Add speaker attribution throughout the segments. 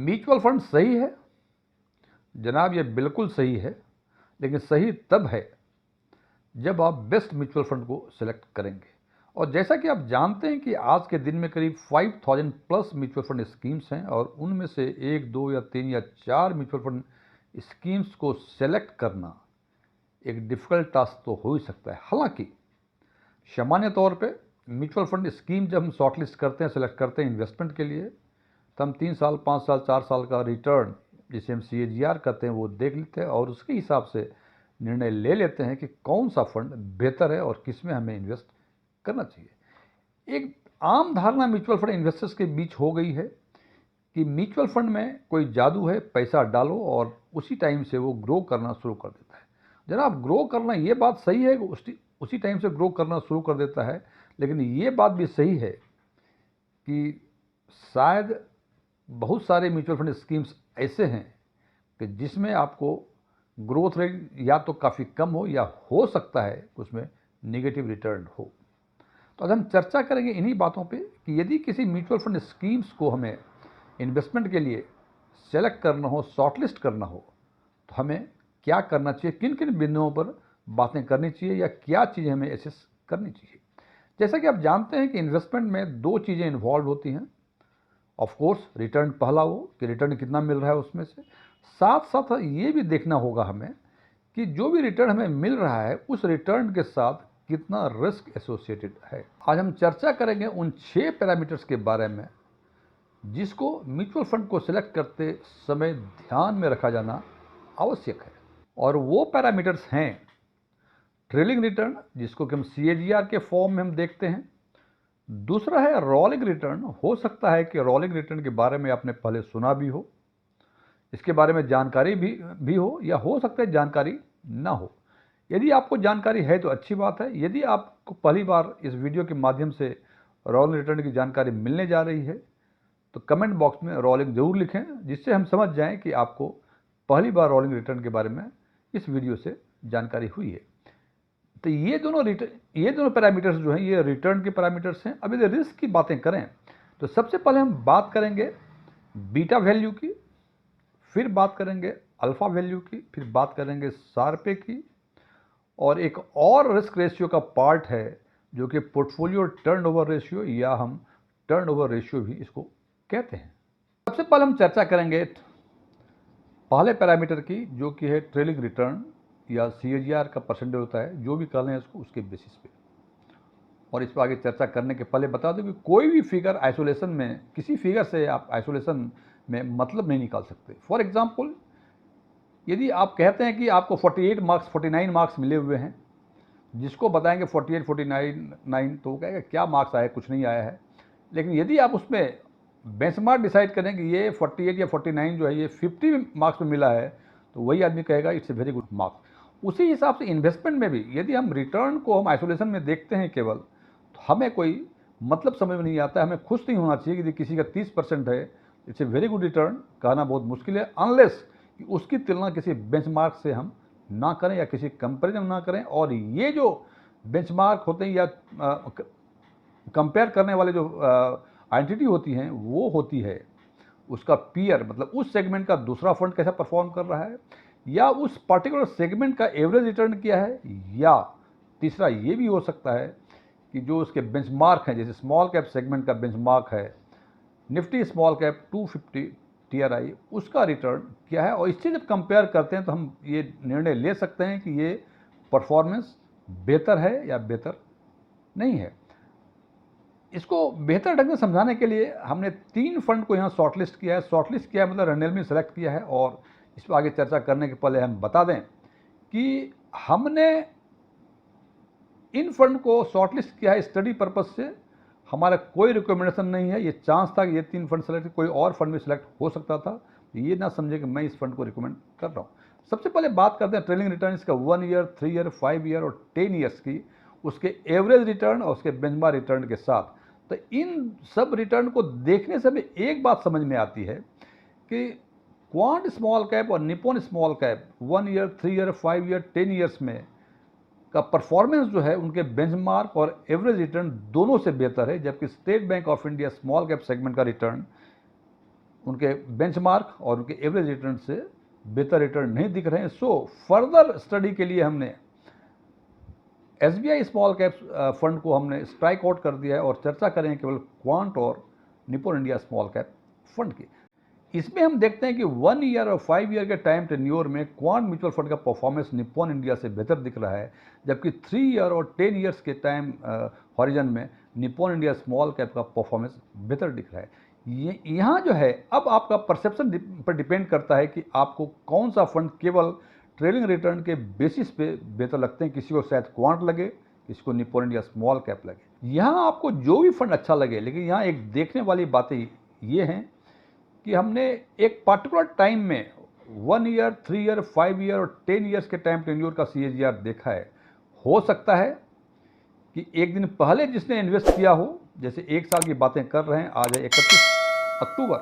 Speaker 1: Mutual fund सही है जनाब, ये बिल्कुल सही है, लेकिन सही तब है जब आप बेस्ट म्यूचुअल फंड को सिलेक्ट करेंगे। और जैसा कि आप जानते हैं कि आज के दिन में करीब 5000 प्लस म्यूचुअल फंड स्कीम्स हैं और उनमें से 1, 2 या 3 या 4 म्यूचुअल फंड स्कीम्स को सेलेक्ट करना एक डिफ़िकल्ट टास्क तो हो ही सकता है। हालांकि सामान्य तौर पे म्यूचुअल फंड स्कीम जब हम शॉर्टलिस्ट करते हैं, सेलेक्ट करते हैं इन्वेस्टमेंट के लिए, तो हम 3 साल, 5 साल, 4 साल का रिटर्न, जिसे हम CAGR कहते हैं, वो देख लेते हैं और उसके हिसाब से निर्णय ले लेते हैं कि कौन सा फंड बेहतर है और किस में हमें इन्वेस्ट करना चाहिए। एक आम धारणा म्यूचुअल फंड इन्वेस्टर्स के बीच हो गई है कि म्यूचुअल फंड में कोई जादू है, पैसा डालो और उसी टाइम से वो ग्रो करना शुरू कर देता है। जनाब, ग्रो करना ये बात सही है कि उसी टाइम से ग्रो करना शुरू कर देता है, लेकिन ये बात भी सही है कि शायद बहुत सारे म्यूचुअल फंड स्कीम्स ऐसे हैं कि जिसमें आपको ग्रोथ रेट या तो काफ़ी कम हो या हो सकता है उसमें नेगेटिव रिटर्न हो। तो आज हम चर्चा करेंगे इन्हीं बातों पे कि यदि किसी म्यूचुअल फंड स्कीम्स को हमें इन्वेस्टमेंट के लिए सेलेक्ट करना हो, शॉर्टलिस्ट करना हो, तो हमें क्या करना चाहिए, किन किन बिंदुओं पर बातें करनी चाहिए या क्या चीज़ें हमें एसेस करनी चाहिए। जैसा कि आप जानते हैं कि इन्वेस्टमेंट में 2 चीज़ें इन्वॉल्व होती हैं। ऑफ कोर्स रिटर्न पहला वो कि रिटर्न कितना मिल रहा है उसमें से, साथ साथ ये भी देखना होगा हमें कि जो भी रिटर्न हमें मिल रहा है उस रिटर्न के साथ कितना रिस्क एसोसिएटेड है। आज हम चर्चा करेंगे उन 6 पैरामीटर्स के बारे में जिसको म्यूचुअल फंड को सिलेक्ट करते समय ध्यान में रखा जाना आवश्यक है। और वो पैरामीटर्स हैं ट्रेलिंग रिटर्न, जिसको कि हम CAGR के फॉर्म में हम देखते हैं। दूसरा है रोलिंग रिटर्न। हो सकता है कि रोलिंग रिटर्न के बारे में आपने पहले सुना भी हो, इसके बारे में जानकारी भी हो या हो सकता है जानकारी ना हो। यदि आपको जानकारी है तो अच्छी बात है। यदि आपको पहली बार इस वीडियो के माध्यम से रोलिंग रिटर्न की जानकारी मिलने जा रही है तो कमेंट बॉक्स में रोलिंग जरूर लिखें, जिससे हम समझ जाएं कि आपको पहली बार रोलिंग रिटर्न के बारे में इस वीडियो से जानकारी हुई है। तो ये दोनों पैरामीटर्स जो हैं ये रिटर्न के पैरामीटर्स हैं। अब यदि रिस्क की बातें करें तो सबसे पहले हम बात करेंगे बीटा वैल्यू की, फिर बात करेंगे अल्फा वैल्यू की, फिर बात करेंगे शार्पे की, और एक और रिस्क रेशियो का पार्ट है जो कि पोर्टफोलियो टर्नओवर रेशियो या हम टर्नओवर रेशियो भी इसको कहते हैं। सबसे पहले हम चर्चा करेंगे पहले पैरामीटर की जो कि है ट्रेलिंग रिटर्न या CAGR का परसेंटेज होता है, जो भी कर लें इसको उसके बेसिस पे। और इस पर आगे चर्चा करने के पहले बता दूं कि कोई भी फिगर आइसोलेशन में, किसी फिगर से आप आइसोलेशन में मतलब नहीं निकाल सकते। फॉर एग्जांपल, यदि आप कहते हैं कि आपको 48 मार्क्स 49 मार्क्स मिले हुए हैं, जिसको बताएंगे 48 49 तो वो कहेगा क्या मार्क्स आया, कुछ नहीं आया है। लेकिन यदि आप उसमें बेंचमार्क डिसाइड करें कि ये 48 या 49 जो है ये 50 मार्क्स में मिला है, तो वही आदमी कहेगा it's a very good marks. उसी हिसाब से इन्वेस्टमेंट में भी यदि हम रिटर्न को हम आइसोलेशन में देखते हैं केवल, तो हमें कोई मतलब समझ में नहीं आता है। हमें खुश नहीं होना चाहिए कि किसी का 30% है, it's a very good return कहना बहुत मुश्किल है, अनलेस कि उसकी तुलना किसी बेंचमार्क से हम ना करें या किसी कंपेरिजन ना करें। और ये जो बेंचमार्क होते हैं या कंपेयर करने वाले जो आइडेंटिटी होती हैं वो होती है उसका पीयर, मतलब उस सेगमेंट का दूसरा फंड कैसा परफॉर्म कर रहा है, या उस पर्टिकुलर सेगमेंट का एवरेज रिटर्न क्या है, या तीसरा ये भी हो सकता है कि जो उसके बेंचमार्क हैं, जैसे स्मॉल कैप सेगमेंट का बेंचमार्क है निफ्टी स्मॉल कैप 250 TRI, उसका रिटर्न क्या है। और इससे जब कंपेयर करते हैं तो हम ये निर्णय ले सकते हैं कि ये परफॉर्मेंस बेहतर है या बेहतर नहीं है। इसको बेहतर ढंग से समझाने के लिए हमने 3 फंड को यहाँ शॉर्टलिस्ट किया है। शॉर्टलिस्ट किया है मतलब रैंडमली सेलेक्ट किया है। और इस पर आगे चर्चा करने के पहले हम बता दें कि हमने इन फंड को शॉर्टलिस्ट किया है स्टडी पर्पज से, हमारा कोई रिकमेंडेशन नहीं है। ये चांस था कि ये 3 फंड सेलेक्ट, कोई और फंड भी सिलेक्ट हो सकता था। ये ना समझे कि मैं इस फंड को रिकमेंड कर रहा हूँ। सबसे पहले बात करते हैं ट्रेलिंग रिटर्न इसका 1 ईयर, 3 ईयर, 5 ईयर और 10 ईयर्स की, उसके एवरेज रिटर्न और उसके बेंचमार्क रिटर्न के साथ। तो इन सब रिटर्न को देखने से भी एक बात समझ में आती है कि क्वांट स्मॉल कैप और Nippon small cap 1 year, 3 year, 5 year, 10 years में का परफॉर्मेंस जो है उनके बेंचमार्क और एवरेज रिटर्न दोनों से बेहतर है, जबकि state bank of India small cap segment का रिटर्न उनके बेंचमार्क और उनके एवरेज रिटर्न से बेहतर रिटर्न नहीं दिख रहे हैं। सो फर्दर स्टडी के लिए हमने SBI स्मॉल कैप फंड को हमने स्ट्राइक आउट कर दिया है और चर्चा करेंगे केवल क्वांट और Nippon India small cap fund की। इसमें हम देखते हैं कि 1 ईयर और 5 ईयर के टाइम टेन्योर में क्वांट म्यूचुअल फंड का परफॉर्मेंस निप्पॉन इंडिया से बेहतर दिख रहा है, जबकि 3 ईयर और 10 ईयर्स के टाइम हॉरिजन में निप्पॉन इंडिया स्मॉल कैप का परफॉर्मेंस बेहतर दिख रहा है। ये यहाँ जो है, अब आपका परसेप्शन पर डिपेंड करता है कि आपको कौन सा फंड केवल ट्रेलिंग रिटर्न के बेसिस पे बेहतर लगते हैं। किसी को शायद क्वांट लगे, किसी को निप्पॉन इंडिया स्मॉल कैप लगे। यहाँ आपको जो भी फंड अच्छा लगे, लेकिन यहाँ एक देखने वाली बातें ये हैं कि हमने एक पर्टिकुलर टाइम में 1 ईयर, 3 ईयर, 5 ईयर और 10 ईयर्स के टाइम टेन्योर का CAGR देखा है। हो सकता है कि एक दिन पहले जिसने इन्वेस्ट किया हो, जैसे एक साल की बातें कर रहे हैं, आज है 31 अक्टूबर,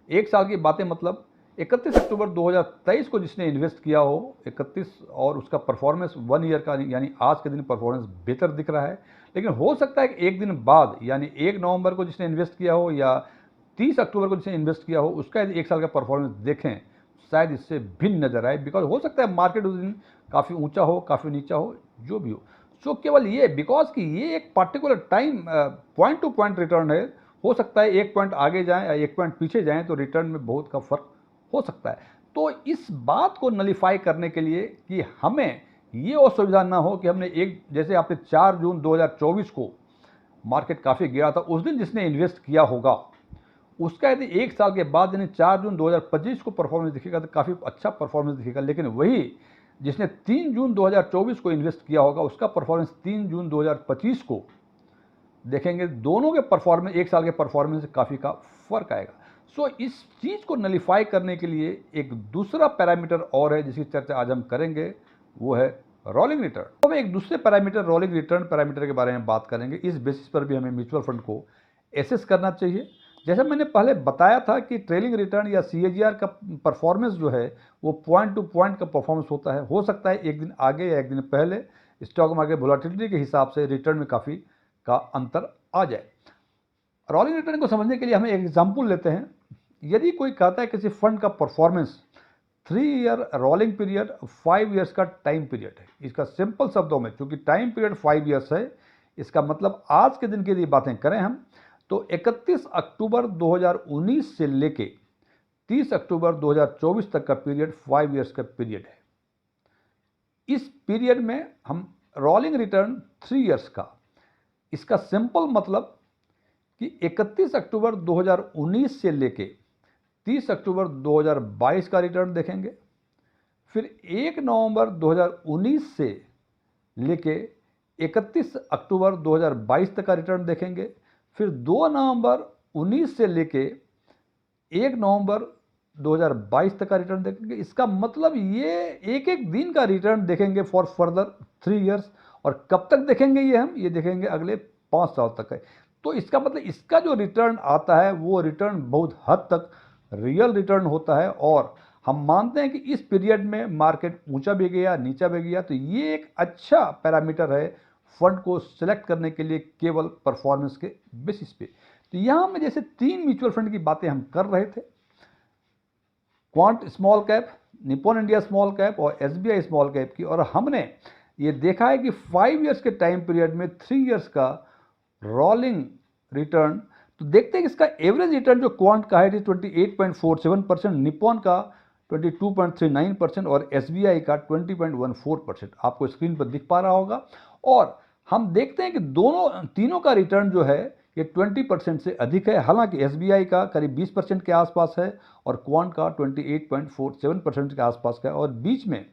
Speaker 1: एक साल की बातें मतलब 31 अक्टूबर 2023 को जिसने इन्वेस्ट किया हो 31, और उसका परफॉर्मेंस 1 ईयर का यानी आज के दिन परफॉर्मेंस बेहतर दिख रहा है। लेकिन हो सकता है कि एक दिन बाद यानी 1 नवंबर को जिसने इन्वेस्ट किया हो या 30 अक्टूबर को जिसने इन्वेस्ट किया हो, उसका यदि एक साल का परफॉर्मेंस देखें, शायद इससे भिन्न नजर आए। बिकॉज हो सकता है मार्केट उस दिन काफ़ी ऊंचा हो, काफ़ी नीचा हो, जो भी हो। सो केवल ये बिकॉज कि ये एक particular time point two point return है, हो सकता है 1 पॉइंट आगे जाएं या 1 पॉइंट पीछे जाएं तो रिटर्न में बहुत का फर्क हो सकता है। तो इस बात को नलीफाई करने के लिए कि हमें ये असुविधा ना हो कि हमने जैसे आपने 4 जून 2024 को मार्केट काफ़ी गिरा था, उस दिन जिसने इन्वेस्ट किया होगा उसका यदि एक साल के बाद यानी 4 जून 2025 को परफॉर्मेंस दिखेगा तो काफ़ी अच्छा परफॉर्मेंस दिखेगा। लेकिन वही जिसने 3 जून 2024 को इन्वेस्ट किया होगा उसका परफॉर्मेंस 3 जून 2025 को देखेंगे, दोनों के परफॉर्मेंस, एक साल के परफॉर्मेंस से काफ़ी का फर्क आएगा। सो इस चीज़ को नलीफाई करने के लिए एक दूसरा पैरामीटर और है जिसकी चर्चा आज हम करेंगे, वो है रोलिंग रिटर्न। तो हम एक दूसरे पैरामीटर रोलिंग रिटर्न पैरामीटर के बारे में बात करेंगे। इस बेसिस पर भी हमें म्यूचुअल फंड को एसेस करना चाहिए। जैसे मैंने पहले बताया था कि ट्रेलिंग रिटर्न या CAGR का परफॉर्मेंस जो है वो पॉइंट टू पॉइंट का परफॉर्मेंस होता है। हो सकता है एक दिन आगे या एक दिन पहले स्टॉक मार्केट वोलेटिलिटी के हिसाब से रिटर्न में काफ़ी का अंतर आ जाए। रोलिंग रिटर्न को समझने के लिए हमें एक एग्जाम्पल लेते हैं। यदि कोई कहता है किसी फंड का performance 3 year rolling period 5 years का टाइम पीरियड है, इसका सिंपल शब्दों में, चूंकि टाइम पीरियड 5 ईयर्स है, इसका मतलब आज के दिन की यदि बातें करें हम तो 31 अक्टूबर 2019 से लेके 30 अक्टूबर 2024 तक का पीरियड 5 ईयर्स का पीरियड है। इस पीरियड में हम रोलिंग रिटर्न 3 ईयर्स का, इसका सिंपल मतलब कि 31 अक्टूबर 2019 से लेके 30 अक्टूबर 2022 का रिटर्न देखेंगे, फिर 1 नवंबर 2019 से लेके 31 अक्टूबर 2022 तक का रिटर्न देखेंगे, फिर 2 नवंबर 19 से लेके 1 नवंबर 2022 तक का रिटर्न देखेंगे। इसका मतलब ये एक एक दिन का रिटर्न देखेंगे फॉर फर्दर 3 ईयर्स। और कब तक देखेंगे ये देखेंगे अगले 5 साल तक है। तो इसका मतलब इसका जो रिटर्न आता है वो रिटर्न बहुत हद तक रियल रिटर्न होता है। और हम मानते हैं कि इस पीरियड में मार्केट ऊंचा भी गया, नीचा भी गया, तो ये एक अच्छा पैरामीटर है फंड को सिलेक्ट करने के लिए केवल परफॉर्मेंस के बेसिस पे। तो यहाँ में जैसे 3 म्यूचुअल फंड की बातें हम कर रहे थे, quant small cap, Nippon India small cap और SBI स्मॉल कैप की, और हमने ये देखा है कि 5 ईयर्स के टाइम पीरियड में 3 ईयर्स का रोलिंग रिटर्न, तो देखते हैं कि इसका एवरेज रिटर्न जो क्वांट का है 28.47%, निप्पॉन का 22.39% और SBI का 20.14%। आपको स्क्रीन पर दिख पा रहा होगा। और हम देखते हैं कि तीनों का रिटर्न जो है ये 20% से अधिक है। हालांकि SBI का करीब 20% के आसपास है और क्वांट का 28.47% के आसपास का है, और बीच में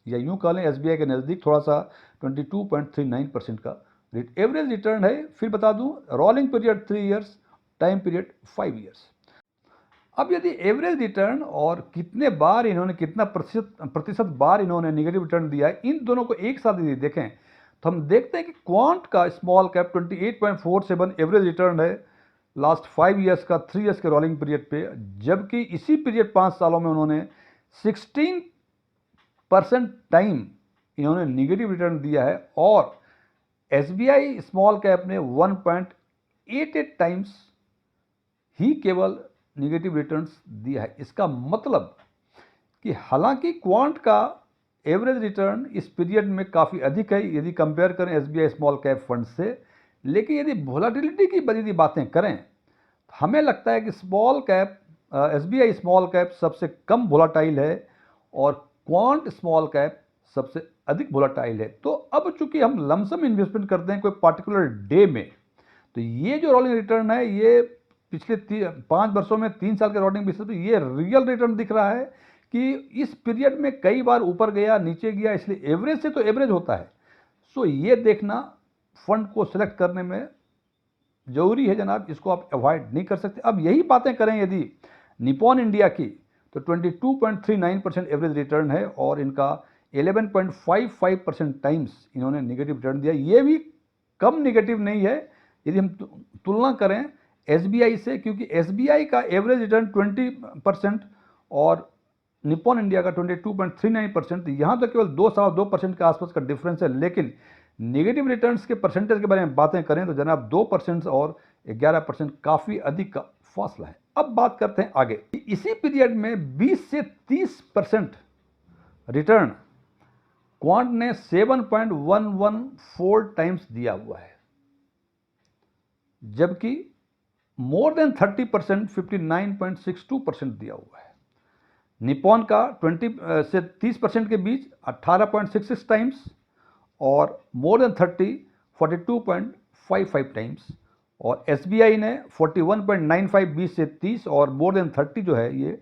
Speaker 1: या यूं कह लें SBI के नज़दीक थोड़ा सा 22.39% का एवरेज रिटर्न है। फिर बता दूं, rolling period 3 years, time period 5 years. अब यदि एवरेज रिटर्न और कितने बार इन्होंने, कितना प्रतिशत बार इन्होंने निगेटिव रिटर्न दिया है, इन दोनों को एक साथ यदि देखें तो हम देखते हैं कि क्वांट का स्मॉल कैप 28.47 एवरेज रिटर्न है लास्ट 5 ईयर्स का 3 ईयर्स के रोलिंग पीरियड पे, जबकि इसी पीरियड 5 सालों में उन्होंने 16% टाइम इन्होंने निगेटिव रिटर्न दिया है। और SBI स्मॉल कैप ने 1.88 टाइम्स ही केवल निगेटिव रिटर्न्स दिया है। इसका मतलब कि हालांकि क्वांट का एवरेज रिटर्न इस पीरियड में काफ़ी अधिक है यदि कंपेयर करें एसबीआई स्मॉल कैप फंड से, लेकिन यदि वोलाटिलिटी की यदि बातें करें तो हमें लगता है कि small cap SBI small cap सबसे कम वोलाटाइल है और क्वांट स्मॉल कैप सबसे अधिक वोलाटाइल है। तो अब चूंकि हम लमसम इन्वेस्टमेंट करते हैं कोई पर्टिकुलर डे में, तो ये जो रोलिंग रिटर्न है ये पिछले 5 वर्षों में 3 साल के रोलिंग बेसिस पे ये रियल रिटर्न दिख रहा है कि इस पीरियड में कई बार ऊपर गया नीचे गया, इसलिए एवरेज से तो एवरेज होता है। सो ये देखना फंड को सिलेक्ट करने में जरूरी है जनाब, इसको आप अवॉइड नहीं कर सकते। अब यही बातें करें यदि निपॉन इंडिया की, तो 22.39% एवरेज रिटर्न है और इनका 11.55% टाइम्स इन्होंने नेगेटिव रिटर्न दिया। ये भी कम नेगेटिव नहीं है यदि हम तुलना करें एसबीआई से, क्योंकि एसबीआई का एवरेज रिटर्न 20% और निपॉन इंडिया का 22.39%। यहाँ तो केवल 2.2% के आसपास का डिफरेंस है, लेकिन नेगेटिव रिटर्न्स के परसेंटेज के बारे में बातें करें तो जनाब 2% और 11% काफ़ी अधिक का फासला है। अब बात करते हैं आगे। इसी पीरियड में 20 से 30% रिटर्न क्वांट ने 7.114 टाइम्स दिया हुआ है, जबकि मोर देन 30% 59.62% दिया हुआ है। निपॉन का 20 से 30% के बीच 18.66 टाइम्स और मोर देन 30 42.55 टाइम्स, और एसबीआई ने 41.95 20 से 30 और मोर देन 30 जो है ये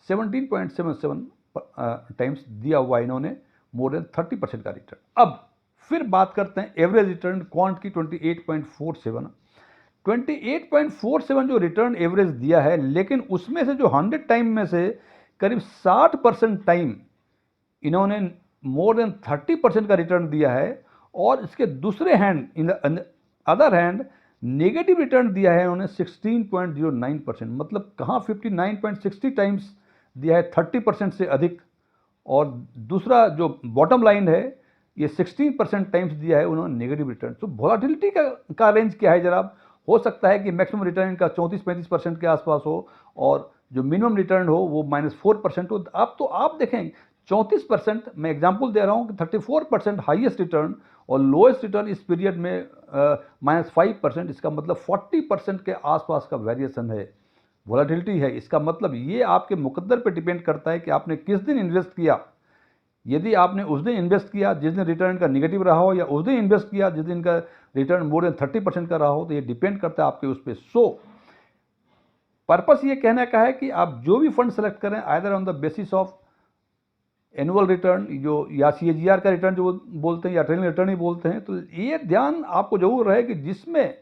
Speaker 1: 17.77 टाइम्स दिया हुआ इन्होंने, मोर देन 30% का रिटर्न। अब फिर बात करते हैं एवरेज रिटर्न क्वांट की 28.47 जो रिटर्न एवरेज दिया है, लेकिन उसमें से जो 100 टाइम में से करीब 60% टाइम इन्होंने मोर देन 30% का रिटर्न दिया है, और इसके दूसरे hand in other hand negative return दिया है उन्होंने 16.09%। मतलब कहाँ 59.60 टाइम्स दिया है 30% से अधिक, और दूसरा जो बॉटम लाइन है ये 16% टाइम्स दिया है उन्होंने नेगेटिव रिटर्न। तो वोलाटिलिटी का रेंज क्या है जनाब? हो सकता है कि मैक्सिमम रिटर्न का 34-35% के आसपास हो और जो मिनिमम रिटर्न हो वो -4% हो। अब तो आप देखें 34%, मैं एग्जांपल दे रहा हूं कि 34% हाईएस्ट रिटर्न और लोएस्ट रिटर्न इस पीरियड में -5%। इसका मतलब 40% के आसपास का वेरिएशन है, वोलाटिलिटी है। इसका मतलब ये आपके मुकद्दर पे डिपेंड करता है कि आपने किस दिन इन्वेस्ट किया। यदि आपने उस दिन इन्वेस्ट किया जिस दिन रिटर्न का निगेटिव रहा हो, या उस दिन इन्वेस्ट किया जिस दिन का रिटर्न मोर देन 30% का रहा हो, तो ये डिपेंड करता है आपके उस पर। सो पर्पस ये कहने का है कि आप जो भी फंड सेलेक्ट करें either on the basis of annual return जो या सीएजीआर का रिटर्न जो बोलते हैं या ट्रेलिंग रिटर्न ही बोलते हैं, तो ये ध्यान आपको जरूर रहे कि जिसमें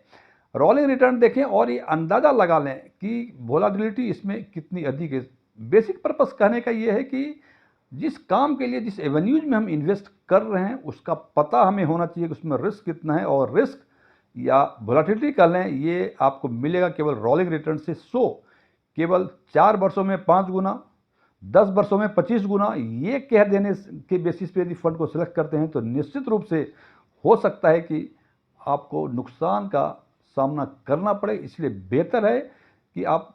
Speaker 1: रोलिंग रिटर्न देखें और ये अंदाज़ा लगा लें कि वोलाटिलिटी इसमें कितनी अधिक है। बेसिक पर्पस कहने का ये है कि जिस काम के लिए जिस एवेन्यूज में हम इन्वेस्ट कर रहे हैं उसका पता हमें होना चाहिए कि उसमें रिस्क कितना है, और रिस्क या वोलाटिलिटी कर लें ये आपको मिलेगा केवल रोलिंग रिटर्न से। सो केवल 4 वर्षों में 5 गुना, 10 वर्षों में 25 गुना, ये कह देने के बेसिस पे यदि फंड को सिलेक्ट करते हैं तो निश्चित रूप से हो सकता है कि आपको नुकसान का सामना करना पड़े। इसलिए बेहतर है कि आप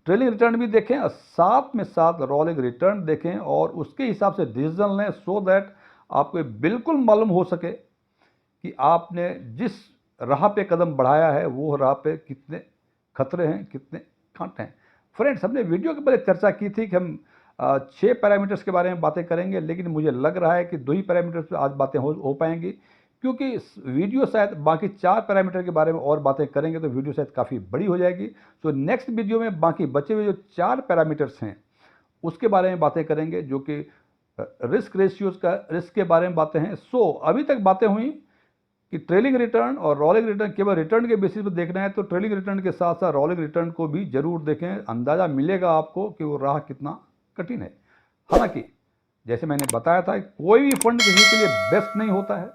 Speaker 1: ट्रेलिंग रिटर्न भी देखें और साथ में साथ रोलिंग रिटर्न देखें और उसके हिसाब से डिसीजन लें, सो दैट आपको बिल्कुल मालूम हो सके कि आपने जिस राह पे कदम बढ़ाया है वो राह पे कितने खतरे हैं, कितने कांटे हैं। फ्रेंड्स, हमने वीडियो के पहले चर्चा की थी कि हम 6 पैरामीटर्स के बारे में बातें करेंगे, लेकिन मुझे लग रहा है कि 2 ही पैरामीटर्स पे आज बातें हो पाएंगी, क्योंकि वीडियो शायद बाकी 4 पैरामीटर के बारे में और बातें करेंगे तो वीडियो शायद काफ़ी बड़ी हो जाएगी। तो नेक्स्ट वीडियो में बाकी बचे हुए जो 4 पैरामीटर्स हैं उसके बारे में बातें करेंगे, जो कि रिस्क रेशियोज का रिस्क के बारे में बातें हैं। सो अभी तक बातें हुई कि ट्रेलिंग रिटर्न और रोलिंग रिटर्न केवल रिटर्न के बेसिस पर देखना है, तो ट्रेलिंग रिटर्न के साथ साथ रोलिंग रिटर्न को भी जरूर देखें, अंदाज़ा मिलेगा आपको कि वो राह कितना कठिन है। हालांकि जैसे मैंने बताया था कोई भी फंड किसी के लिए बेस्ट नहीं होता है,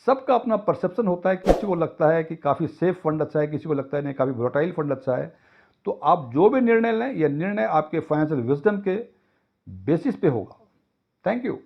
Speaker 1: सबका अपना परसेप्शन होता है। किसी को लगता है कि काफ़ी सेफ फंड अच्छा है, किसी को लगता है नहीं काफ़ी वोलेटाइल फंड अच्छा है। तो आप जो भी निर्णय लें, यह निर्णय आपके फाइनेंशियल विजडम के बेसिस पे होगा। Thank you.